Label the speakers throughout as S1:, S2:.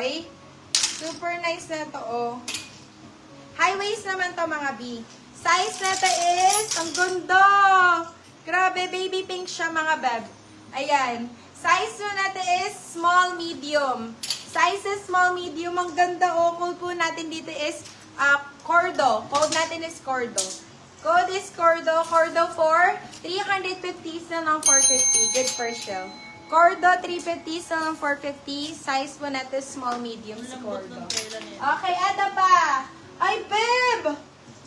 S1: Joy. Super nice na to, oh. High waist naman to, mga B. Size na to is, ang ganda. Grabe, baby pink siya, mga beb. Ayan. Size na natin is small, medium. Size is small, medium. Ang ganda, oh. Code po natin dito is Cordo. Code natin is Cordo. Code is Cordo. Cordo for 350 na lang 450. Good for shell. Cordo 350 sa lang 450. Size po natin small, medium si Cordo. Okay, ada pa. Ay, babe!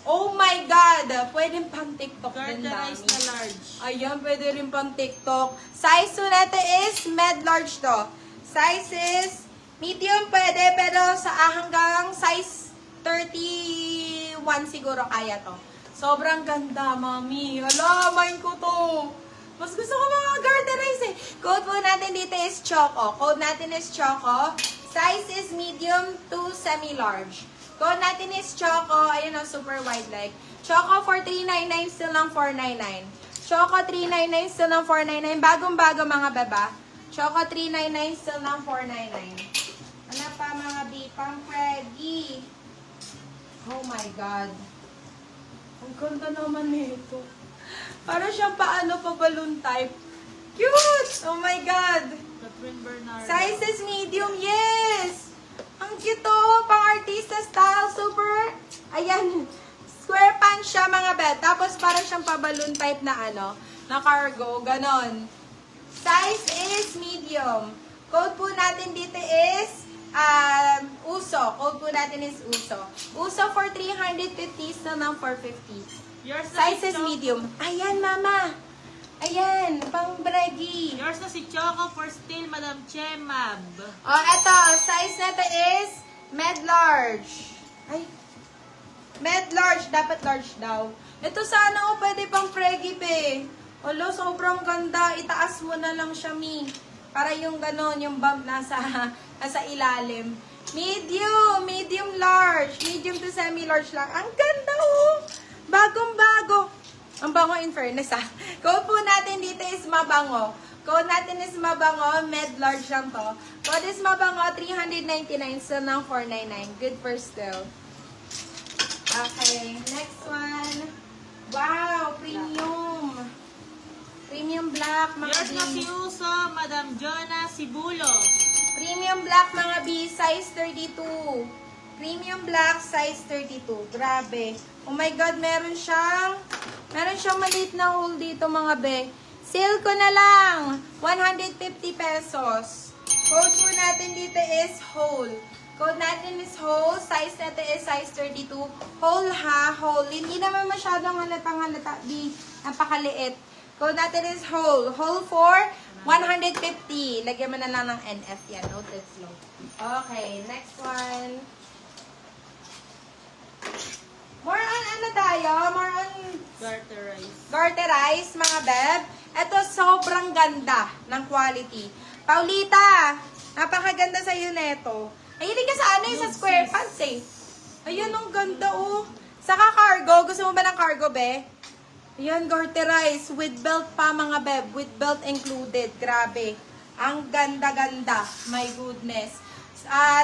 S1: Oh my God! Pwede pang TikTok din, dami.
S2: Na large.
S1: Ayan, pwede rin pang TikTok. Size po natin is med-large to. Size is medium pwede, pero sa hanggang size 31 siguro kaya to. Sobrang ganda, mami. Hala, mind ko to. Mas gusto ko mga garterize eh. Code po natin dito is Choco. Code natin is Choco. Size is medium to semi-large. Code natin is Choco. Ayun o, super wide leg. Choco for 399, still lang 499. Choco 399, still lang 499. Bagong-bago mga beba. Choco 399, still lang 499. Ano pa mga B? Pang Freddy. Oh my God. Ang ganda naman nito. Para siyang paano pa balloon type. Cute! Oh my God.
S2: Catherine Bernardo.
S1: Size is medium, yes! Ang cute to, pang-artista style, super, ayan, square pants siya mga bed, tapos parang siyang pa-balloon type na ano, na cargo, ganon. Size is medium. Code po natin dito is, Uso. Code po natin is Uso. Uso for 350, na ng 450.
S2: Yours na
S1: Size
S2: si
S1: is
S2: Choco.
S1: medium. Ayan, mama. Ayan, pang bragi.
S2: Yours na si Choco for still, Madam Chemab.
S1: Oh, eto, size nito is med-large. Ay, med-large, dapat large daw. Ito sana oh, pwede pang preggy be. Olo, sobrang ganda. Itaas mo na lang siya, mi. Para yung ganon, yung bump nasa ilalim. Medium large. Medium to semi-large lang. Ang ganda oh. Bagong-bago. Ang bango in fairness ah. Code po natin dito is mabango. Code natin is mabango. Med-large lang to. Code is mabango. 399. Still ng 499. Good for still. Okay. Next one. Wow. Premium. Premium black mga
S2: Yours
S1: B.
S2: na si Uso, Madam Jonah Sibulo.
S1: Premium black mga B. Size 32. Premium black, size 32. Grabe. Oh my God, meron siyang maliit na hole dito mga be. Sale ko na lang. 150 pesos. Code po natin dito is hole. Code natin is hole. Size natin is size 32. Hole ha, hole. Hindi naman masyadong halata di napakaliit. Code natin is hole. Hole for 150. Lagyan mo na lang ng NF yan. Noted flow. Okay, next one. More on ano tayo? More on
S2: Garterize.
S1: garterize, mga beb. Ito, sobrang ganda ng quality. Paulita, napakaganda sa iyo neto. Mahilig ka sa ano yung sa square pants eh. Ayun, ang ganda oh. Saka cargo. Gusto mo ba ng cargo, be? Ayan, garterize. With belt pa, mga beb. With belt included. Grabe. Ang ganda-ganda. My goodness.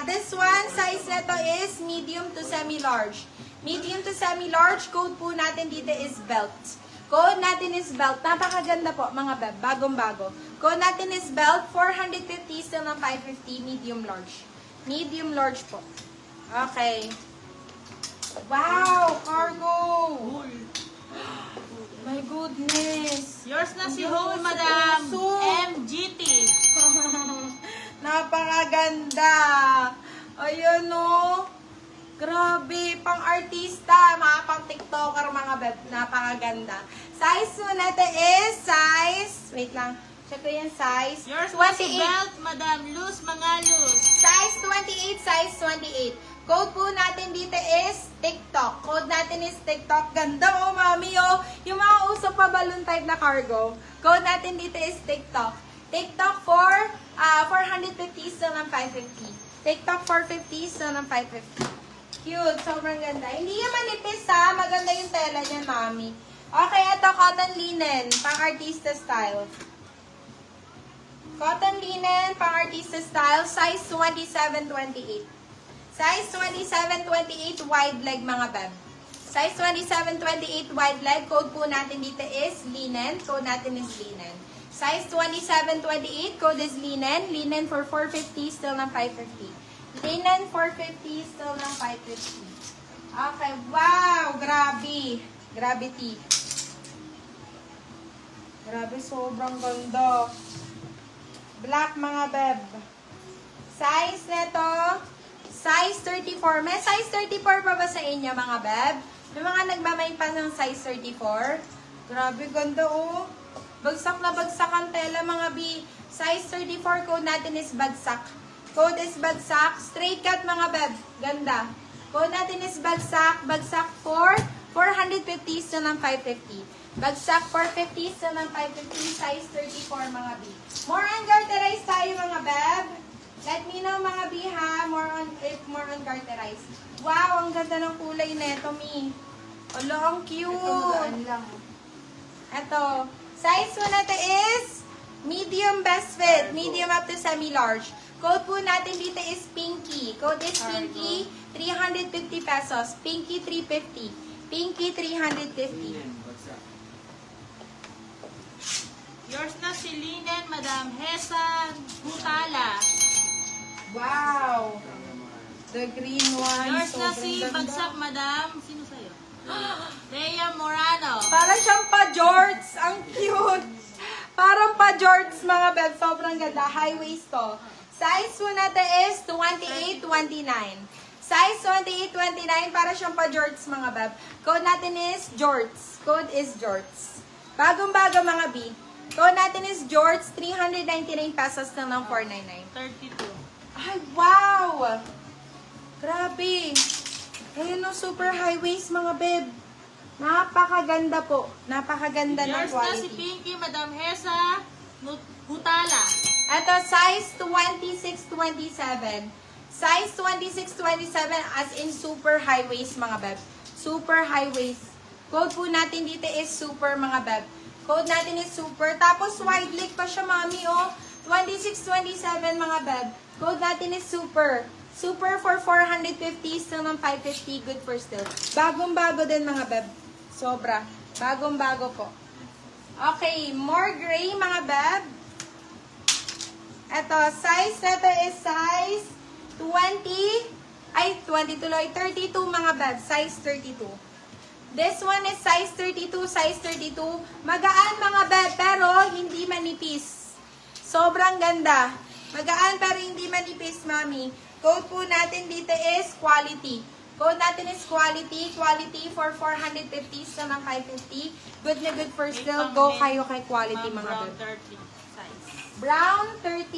S1: This one, size neto is medium to semi-large. Medium to semi-large, code po natin dito is belt. Code natin is belt. Napakaganda po, mga beb. Bagong-bago. Code natin is belt. 450, still ng 550. Medium large. Medium large po. Okay. Wow! Cargo! My goodness.
S2: Yours na si
S1: Ang
S2: Hole,
S1: uso,
S2: Madam
S1: uso.
S2: MGT.
S1: Napakaganda. Ayun o. Grabe. Pang-artista. Mga pang-tiktoker, mga beb. Napakaganda. Size mo natin is size. Wait lang. Check ko yung size.
S2: Yours na si
S1: 28.
S2: Belt, Madam Luz Mangaluz.
S1: Size 28. Size 28. Code po natin dito is TikTok. Code natin is TikTok. Ganda oh, mami oh. Yung mga uso pa balloon type na cargo. Code natin dito is TikTok. TikTok for 450 still ng 550. TikTok 450 still ng 550. Cute. Sobrang ganda. Hindi yan manipis ha. Maganda yung tela niyan, mami. Okay, ito cotton linen. Pang artista style. Cotton linen, pang-artista style, size 27-28. Size 27-28, wide leg mga beb. Size 27-28, wide leg. Code po natin dito is linen. Code natin is linen. Size 27-28, code is linen. Linen for 450, still ng 550. Linen 450, still ng 550. Okay, wow! Grabe. Gravity. Grabe, sobrang ganda. Black mga beb. Size neto, size 34. May size 34 pa ba sa inyo mga beb? May mga nagmamay pa ng size 34. Grabe, ganda oh. Bagsak na bagsak ang tela mga B. Size 34, code natin is bagsak. Code is bagsak. Straight cut mga beb. Ganda. Code natin is bagsak. Bagsak for 450 sa ng 550. Bagsak 450 sa ng 550. Size 34 mga B. More on garterize tayo mga beb. Let me know mga B ha. More on garterize. Wow, ang ganda ng kulay neto mi. Alo, ang cute. Ito. Size po natin is medium best fit. Medium up to semi-large. Code po natin dito is Pinky. Code is Pinky, 350 pesos. Pinky, 350. Pinky, 350.
S2: Yours na si Linen, Madam Hesa Butala.
S1: Wow! The green one.
S2: Yours na
S1: sobrang
S2: si
S1: ganda.
S2: Bagsak, Madam. Sino sa'yo? Lea Morano.
S1: Parang siyang pa-jorts. Ang cute. Parang pa-jorts mga beb. Sobrang ganda. High waist to. Size po natin is 28-29. Size 28-29. Para siyang pa-jorts mga beb. Code natin is jorts. Code is jorts. Bagong-bago mga B. Code natin is jorts. 399 pesos na lang 499.
S2: 32.
S1: Ay, wow! Grabe. Ayun o, super high waist mga beb. Napakaganda po. Napakaganda ng
S2: Yours na si
S1: quality.
S2: Pinky, Madam Hesa Butala.
S1: Ito, size 26-27. Size 26-27 as in super high waist mga beb. Super high waist. Code po natin dito is super mga beb. Code natin is super. Tapos wide leg pa siya mami oh. 26-27 mga beb. Code natin is super. Super for 450, still ng 550, good for still. Bagong-bago din mga beb. Sobra. Bagong-bago po. Okay, more gray mga beb. Ito, size nito is size 32 mga beb. Size 32. This one is size 32, size 32. Magaan mga beb, pero hindi manipis. Sobrang ganda. Magaan pero hindi manipis, mami. Code po natin dito is quality. Code natin is quality. Quality for 450 sa ng 550. Good na good for still. Go kayo kay quality mga
S2: Brown
S1: beb.
S2: 30 size.
S1: Brown 30.